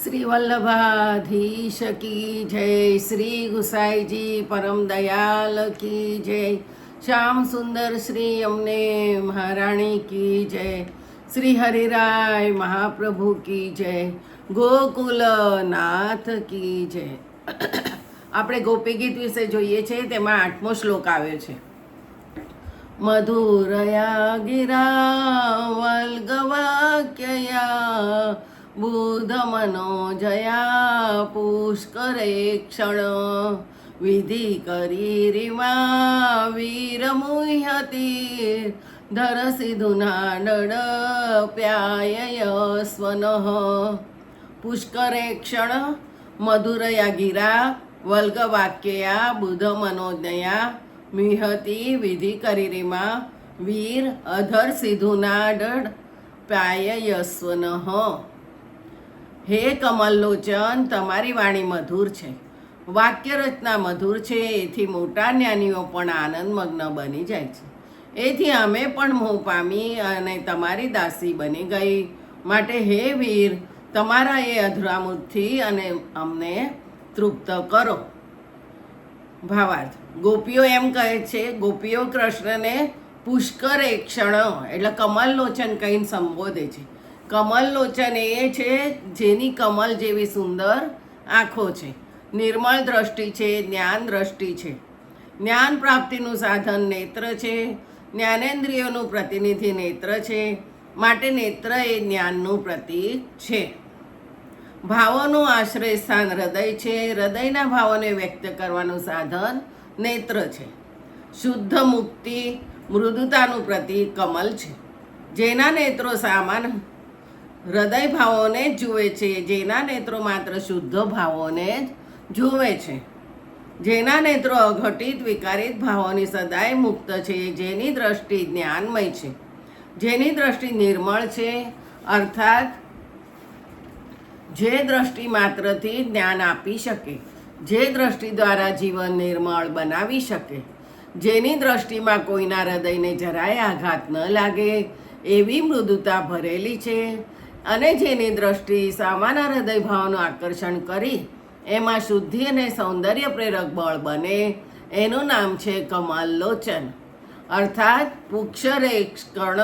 શ્રી વલ્લભાધીશ કી જય, શ્રી ગુસાઈજી પરમ દયાલ કી જય, શ્યામ સુંદર શ્રી અમને મહારાણી કી જય, શ્રી હરિરાય મહાપ્રભુ કી જય, ગોકુલનાથ કી જય. આપણે ગોપી ગીત વિશે જોઈએ છે. તેમાં 8મો શ્લોક આવ્યો છે. મધુરયા ગિરા વલ્ગવાક્યયા બુધ મનોજયા પુષ્કરે ક્ષણ વિધિ કરી રીમા વીરમુહ્યતી ધર સિધુના ડડ પ્યાય સ્વનઃ. પુષ્કરે ક્ષણ મધુરયા ગિરા વલ્ગવાક્યયા બુધ મનોજયા મિહતી વિધિ કરી રીમા વીર અધર સિધુના ડડ પ્યાય યસ્વનઃ. હે કમલલોચન, તમારી વાણી મધુર છે, વાક્ય રચના મધુર છે, એથી મોટા જ્ઞાનીઓ પણ આનંદમગ્ન બની જાય છે. એથી અમે પણ મોહ પામી અને તમારી દાસી બની ગઈ. માટે હે વીર, તમારા એ અધરામુખથી અને અમને તૃપ્ત કરો. ભાવાર્થ: ગોપીઓ એમ કહે છે, ગોપીઓ કૃષ્ણને પુષ્કર એ ક્ષણ એટલે કમલલોચન કહીને સંબોધે છે. કમલલોચન એ છે જેની કમલ જેવી સુંદર આંખો છે, નિર્મળ દ્રષ્ટિ છે, જ્ઞાન દ્રષ્ટિ છે, જ્ઞાન પ્રાપ્તિનું સાધન નેત્ર છે, જ્ઞાનેન્દ્રિયોનું પ્રતિનિધિ નેત્ર છે. માટે નેત્ર એ જ્ઞાનનું પ્રતીક છે. ભાવોનું આશ્રય સ્થાન હૃદય છે, હૃદયના ભાવોને વ્યક્ત કરવાનું સાધન નેત્ર છે. શુદ્ધ મુક્તિ મૃદુતાનું પ્રતીક કમલ છે. જેના નેત્રો સામાન હૃદય ભાવોને જ જુએ છે, જેના નેત્રો માત્ર શુદ્ધ ભાવોને જ જુએ છે, જેના નેત્રો અઘટિત વિકારિત ભાવોની સદાય મુક્ત છે, જેની દ્રષ્ટિ જ્ઞાનમય છે, જેની દ્રષ્ટિ નિર્મળ છે, અર્થાત જે દ્રષ્ટિ માત્રથી જ્ઞાન આપી શકે, જે દ્રષ્ટિ દ્વારા જીવન નિર્મળ બનાવી શકે, જેની દ્રષ્ટિમાં કોઈના હૃદયને જરાય આઘાત ન લાગે એવી મૃદુતા ભરેલી છે, અને જેની દ્રષ્ટિ સામાન્ય હૃદય ભાવનું આકર્ષણ કરી એમાં શુદ્ધિ અને સૌંદર્ય પ્રેરક બળ બને, એનું નામ છે કમલલોચન. અર્થાત પુક્ષરે કર્ણ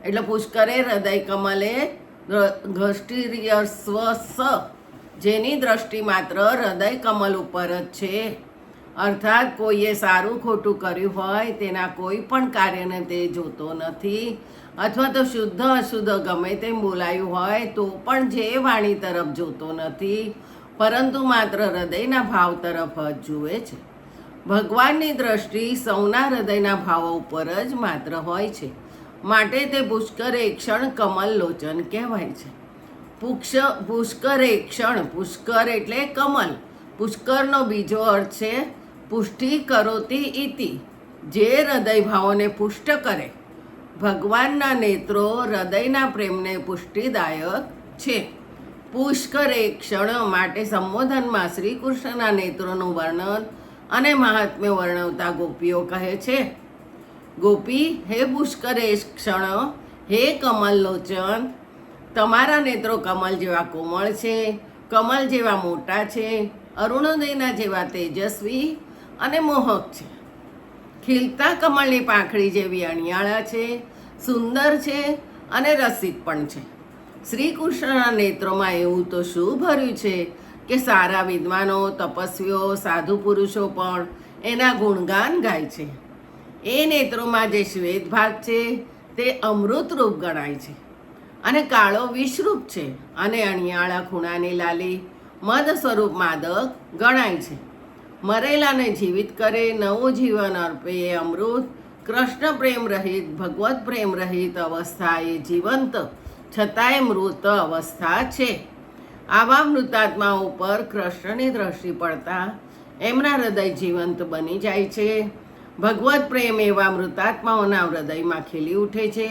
એટલે પુષ્કરે હૃદય કમલે ઘષ્ટિર્યસ્વસ, જેની દ્રષ્ટિ માત્ર હૃદય કમલ ઉપર જ છે. અર્થાત કોઈએ સારું ખોટું કર્યું હોય તેના કોઈ પણ કાર્યને તે જોતો નથી, અથવા તો શુદ્ધ અશુદ્ધ ગમે તેમ બોલાયું હોય તો પણ જે વાણી તરફ જોતો નથી, પરંતુ માત્ર હૃદયના ભાવ તરફ જ જુએ છે. ભગવાનની દ્રષ્ટિ સૌના હૃદયના ભાવો ઉપર જ માત્ર હોય છે. માટે તે પુષ્કર એ ક્ષણ કમલલોચન કહેવાય છે. પુષ્કર એ ક્ષણ, પુષ્કર એટલે કમલ. પુષ્કરનો બીજો અર્થ છે પુષ્ટિ કરોતી ઇતિ, જે હૃદય ભાવોને પુષ્ટ કરે. ભગવાનના નેત્રો હૃદયના પ્રેમને પુષ્ટિદાયક છે. પુષ્કર એ ક્ષણ માટે સંબોધનમાં શ્રી કૃષ્ણના નેત્રોનું વર્ણન અને મહાત્મ્ય વર્ણવતા ગોપીઓ કહે છે, ગોપી, હે પુષ્કર એ ક્ષણ, હે કમલલોચન, તમારા નેત્રો કમલ જેવા કોમળ છે, કમલ જેવા મોટા છે, અરુણોદયના જેવા તેજસ્વી અને મોહક છે. ખીલતા કમળની પાંખડી જેવી અણિયાળા છે, સુંદર છે અને રસિક પણ છે. શ્રી કૃષ્ણના નેત્રોમાં એવું તો શું ભર્યું છે કે સારા વિદ્વાનો, તપસ્વીઓ, સાધુ પુરુષો પણ એના ગુણગાન ગાય છે. એ નેત્રોમાં જે શ્વેત ભાગ છે તે અમૃતરૂપ ગણાય છે, અને કાળો વિષરૂપ છે, અને અણિયાળા ખૂણાની લાલી મદ સ્વરૂપ માદક ગણાય છે. મરેલાને જીવિત કરે, નવું જીવન અર્પે એ અમૃત. કૃષ્ણ પ્રેમ રહિત, ભગવત પ્રેમ રહિત અવસ્થા એ જીવંત છતાંય મૃત અવસ્થા છે. આવા મૃતાત્મા ઉપર કૃષ્ણની દ્રષ્ટિ પડતા એમના હૃદય જીવંત બની જાય છે. ભગવત પ્રેમ એવા મૃતાત્માઓના હૃદયમાં ખીલી ઉઠે છે.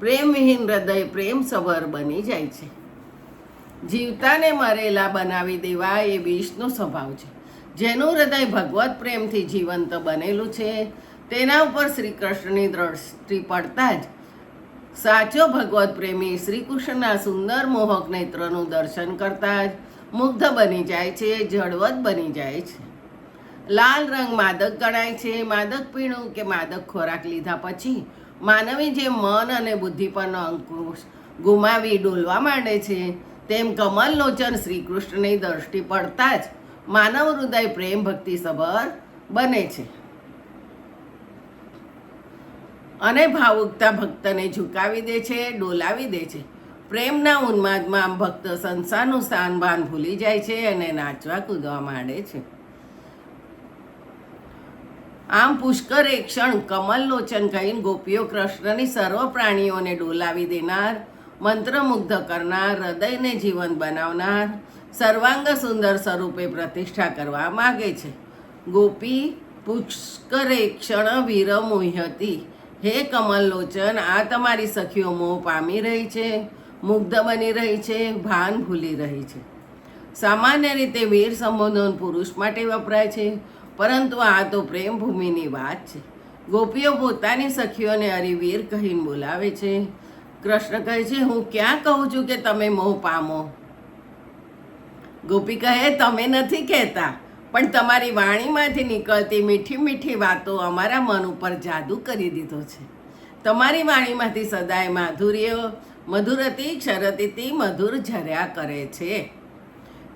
પ્રેમવિહીન હૃદય પ્રેમસભર બની જાય છે. જીવતાને મરેલા બનાવી દેવા એ વિષનો સ્વભાવ છે. જેનું હૃદય ભગવત પ્રેમથી જીવંત બનેલું છે તેના ઉપર શ્રી કૃષ્ણની દ્રષ્ટિ પડતા જ સાચો ભગવત પ્રેમી શ્રી કૃષ્ણના સુંદર મોહક નેત્રનું દર્શન કરતા જ મુગ્ધ બની જાય છે, જળવત બની જાય છે. લાલ રંગ માદક ગણાય છે. માદક પીણું કે માદક ખોરાક લીધા પછી માનવી જે મન અને બુદ્ધિ પરનો અંકુશ ગુમાવી ડોલવા માંડે છે, તેમ કમલલોચન શ્રી કૃષ્ણની દ્રષ્ટિ પડતા જ માનવ હૃદય પ્રેમ ભક્તિ સભર બને છે અને ભાવુકતા ભક્તને ઝુકાવી દે છે, ડોલાવી દે છે. પ્રેમના ઉન્માદમાં ભક્ત સંસારનું સ્થાન ભાન ભૂલી જાય છે અને નાચવા કૂદવા માંડે છે. આમ પુષ્કર એક ક્ષણ કમલલોચન કહીને ગોપીઓ કૃષ્ણની સર્વ પ્રાણીઓને ડોલાવી દેનાર, મંત્રમુગ્ધ કરનાર, હૃદયને જીવંત બનાવનાર, સર્વાંગ સુંદર સ્વરૂપે પ્રતિષ્ઠા કરવા માગે છે. ગોપી પુષ્કર એક ક્ષણ વિરમોહ્યતી. હે કમલલોચન, આ તમારી સખીઓ મોહ પામી રહી છે, મુગ્ધ બની રહી છે, ભાન ભૂલી રહી છે. સામાન્ય રીતે વીર સંબોધન પુરુષ માટે વપરાય છે, પરંતુ આ તો પ્રેમ ભૂમિની વાત છે. ગોપીઓ પોતાની સખીઓને હરિવીર કહીને બોલાવે છે. કૃષ્ણ કહે છે, હું ક્યાં કહું છું કે તમે મોહ પામો? ગોપી કહે, તમે નથી કહેતા, પણ તમારી વાણીમાંથી નીકળતી મીઠી મીઠી વાતો અમારા મન ઉપર જાદુ કરી દીધો છે. તમારી વાણીમાંથી સદાય માધુર્ય, મધુરતી, ક્ષરતીથી મધુર ઝર્યા કરે છે.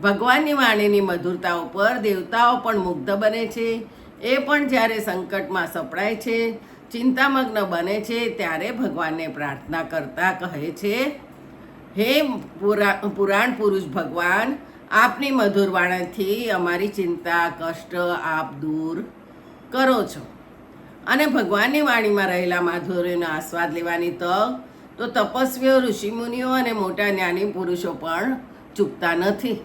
ભગવાનની વાણીની મધુરતા ઉપર દેવતાઓ પણ મુગ્ધ બને છે. એ પણ જ્યારે સંકટમાં સપડાય છે, ચિંતામગ્ન બને છે, ત્યારે ભગવાનને પ્રાર્થના કરતા કહે છે, હે પુરાણ પુરુષ ભગવાન, આપની મધુર વાણીથી અમારી ચિંતા કષ્ટ આપ દૂર કરો છો. અને ભગવાનની વાણીમાં રહેલા માધુર્યનો આસ્વાદ લેવાની તક તો તપસ્વીઓ, ઋષિમુનિઓ અને મોટા જ્ઞાની પુરુષો પણ ચૂકતા નથી.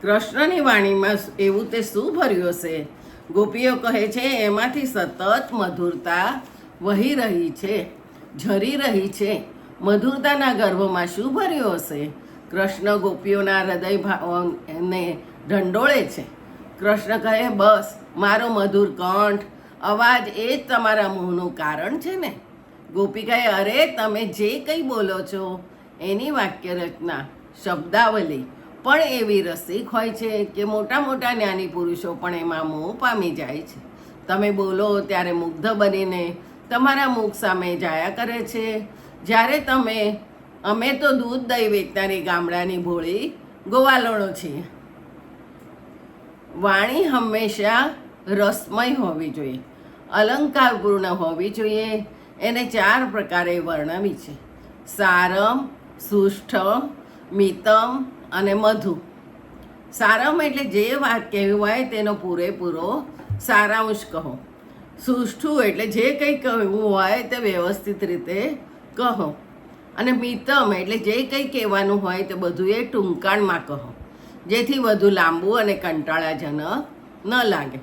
કૃષ્ણની વાણીમાં એવું તે શું ભર્યું છે? ગોપીઓ કહે છે, એમાંથી સતત મધુરતા વહી રહી છે, ઝરી રહી છે. મધુરતાના ગર્ભમાં શું ભર્યું હશે? કૃષ્ણ ગોપીઓના હૃદય ભાવને ઢંઢોળે છે. કૃષ્ણ કહે, બસ મારો મધુર કંઠ, અવાજ એ જ તમારા મોહનું કારણ છે ને? ગોપી કહે, અરે તમે જે કંઈ બોલો છો એની વાક્ય રચના, શબ્દાવલી પણ એવી રસિક હોય છે કે મોટા મોટા જ્ઞાની પુરુષો પણ એમાં મોહ પામી જાય છે. તમે બોલો ત્યારે મુગ્ધ બનીને તમારા મુખ સામે જાયા કરે છે. જ્યારે તમે, અમે તો દૂધ દહીં વેચનારી ગામડાની ભોળી ગોવાલણો છીએ. વાણી હંમેશા રસમય હોવી જોઈએ, અલંકારપૂર્ણ હોવી જોઈએ. એને 4 પ્રકારે વર્ણવી છે: સારમ, સુષ્ઠ, મિતમ અને મધુ. સારમ એટલે જે વાત કહેવી હોય તેનો પૂરેપૂરો સારાંશ કહો. સુષ્ઠું એટલે જે કંઈ કહેવું હોય તે વ્યવસ્થિત રીતે કહો. અને મિતમ એટલે જે કંઈ કહેવાનું હોય તે બધું એ ટૂંકાણમાં કહો, જેથી વધુ લાંબુ અને કંટાળાજનક ન લાગે.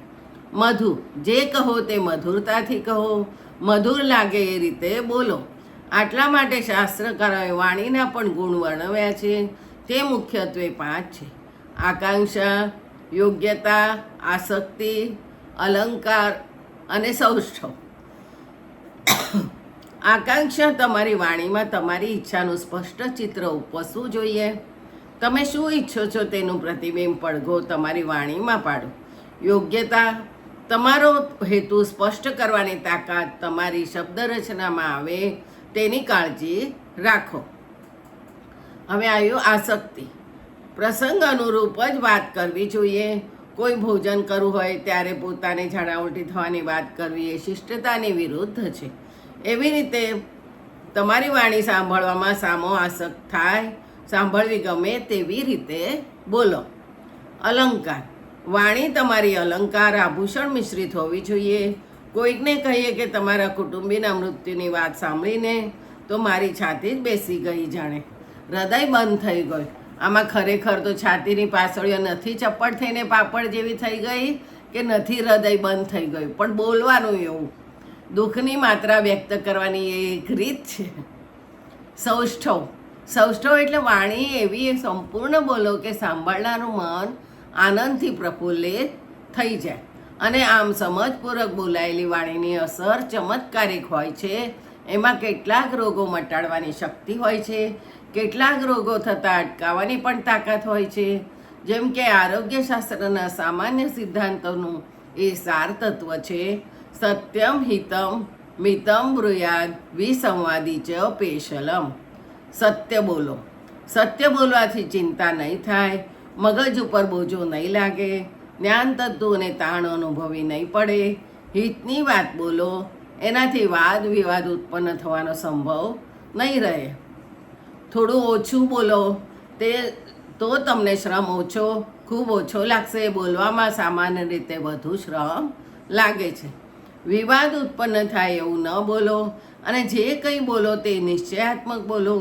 મધુ, જે કહો તે મધુરતાથી કહો, મધુર લાગે એ રીતે બોલો. આટલા માટે શાસ્ત્રકારોએ વાણીના પણ ગુણ વર્ણવ્યા છે. તે મુખ્યત્વે 5 છે: આકાંક્ષા, યોગ્યતા, આસક્તિ, અલંકાર અને સૌષ્ઠવ. આકાંક્ષા, તમારી વાણીમાં તમારી ઈચ્છાનું સ્પષ્ટ ચિત્ર ઉપસવું જોઈએ. તમે શું ઈચ્છો છો તેનું પ્રતિબિંબ પડઘો તમારી વાણીમાં પાડો. યોગ્યતા, તમારો હેતુ સ્પષ્ટ કરવાની તાકાત તમારી શબ્દ રચનામાં આવે તેની કાળજી રાખો. હવે આવ્યું આસક્તિ. પ્રસંગ અનુરૂપ જ વાત કરવી જોઈએ. કોઈ ભોજન કરવું હોય ત્યારે પોતાને ઝાડા ઉલટી થવાની વાત કરવી એ શિષ્ટતાની વિરુદ્ધ છે. એવી રીતે તમારી વાણી સાંભળવામાં સામો આસક્ત થાય, સાંભળવી ગમે તેવી રીતે બોલો. અલંકાર, વાણી તમારી અલંકાર, આભૂષણ મિશ્રિત હોવી જોઈએ. કોઈકને કહીએ કે તમારા કુટુંબીના મૃત્યુની વાત સાંભળીને તો મારી છાતી જ બેસી ગઈ, જાણે હૃદય બંધ થઈ ગયું. આમાં ખરેખર તો છાતીની પાછળીઓ નથી ચપ્પડ થઈને પાપડ જેવી થઈ ગઈ કે નથી હૃદય બંધ થઈ ગયું, પણ બોલવાનું એવું. દુઃખની માત્રા વ્યક્ત કરવાની એક રીત છે. સૌષ્ઠવ, સૌષ્ઠવ એટલે વાણી એવી સંપૂર્ણ બોલો કે સાંભળનારું મન આનંદથી પ્રફુલ્લિત થઈ જાય. અને આમ સમજપૂર્વક બોલાયેલી વાણીની અસર ચમત્કારિક હોય છે. એમાં કેટલાક રોગો મટાડવાની શક્તિ હોય છે, કેટલાક રોગો થતાં અટકાવવાની પણ તાકાત હોય છે. જેમ કે આરોગ્યશાસ્ત્રના સામાન્ય સિદ્ધાંતોનું એ સાર તત્વ છે, સત્યમ હિતમ મિતમ બ્રુયાદ વિસંવાદી ચ પેશલમ. સત્ય બોલો. સત્ય બોલવાથી ચિંતા નહીં થાય, મગજ ઉપર બોજો નહીં લાગે, જ્ઞાન તત્વોને તાણ અનુભવી નહીં પડે. હિતની વાત બોલો, એનાથી વાદ વિવાદ ઉત્પન્ન થવાનો સંભવ નહીં રહે. થોડું ઓછું બોલો, તો તમને શ્રમ ખૂબ ઓછો લાગશે. બોલવામાં સામાન્ય રીતે વધુ શ્રમ લાગે છે. વિવાદ ઉત્પન્ન થાય એવું ન બોલો, અને જે કંઈ બોલો તે નિશ્ચયાત્મક બોલો.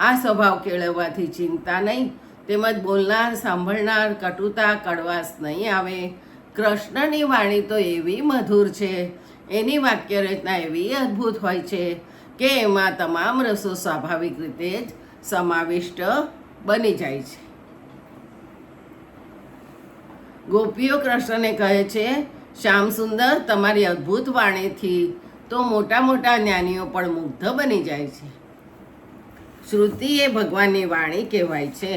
આ સ્વભાવ કેળવવાથી ચિંતા નહીં, તેમજ બોલનાર સાંભળનાર કટુતા કડવાશ નહીં આવે. કૃષ્ણની વાણી તો એવી મધુર છે, એની વાક્ય રચના એવી અદ્ભુત હોય છે કે એમાં તમામ રસો સ્વાભાવિક રીતે જ સમાવિષ્ટ બની જાય છે. ગોપીઓ કૃષ્ણને કહે છે, શ્યામ સુંદર, તમારી અદ્ભુત વાણીથી તો મોટા મોટા જ્ઞાનીઓ પણ મુગ્ધ બની જાય છે. શ્રુતિ એ ભગવાનની વાણી કહેવાય છે.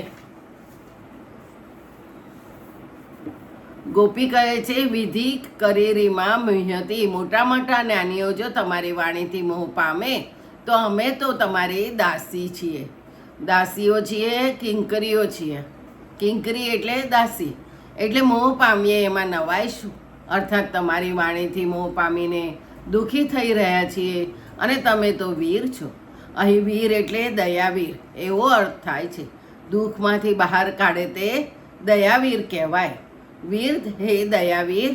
ગોપી કહે છે, વિધિ કરેરીમાં મુહ્યતી. મોટા મોટા જ્ઞાનીઓ જો તમારી વાણીથી મોહ પામે તો અમે તો તમારી દાસી છીએ. દાસીઓ છીએ, કિંકરીઓ છીએ. કિંકરી એટલે દાસી, એટલે મોહ પામીએ એમાં નવાય શું? અર્થાત તમારી વાણીથી મોહ પામીને દુઃખી થઈ રહ્યા છીએ, અને તમે તો વીર છો. અહીં વીર એટલે દયાવીર એવો અર્થ થાય છે. દુઃખમાંથી બહાર કાઢે તે દયાવીર કહેવાય. વીર હે દયાવીર,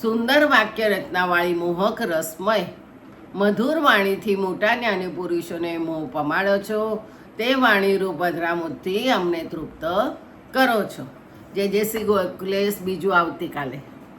સુંદર વાક્ય રચનાવાળી મોહક રસમય મધુર વાણીથી મોટા જ્ઞાની પુરુષોને મોહ પમાડો છો. તે વાણી રૂપ અધરામુદથી અમને તૃપ્ત કરો છો. જય શ્રી ગોકુલેશ. બીજું આવતીકાલે.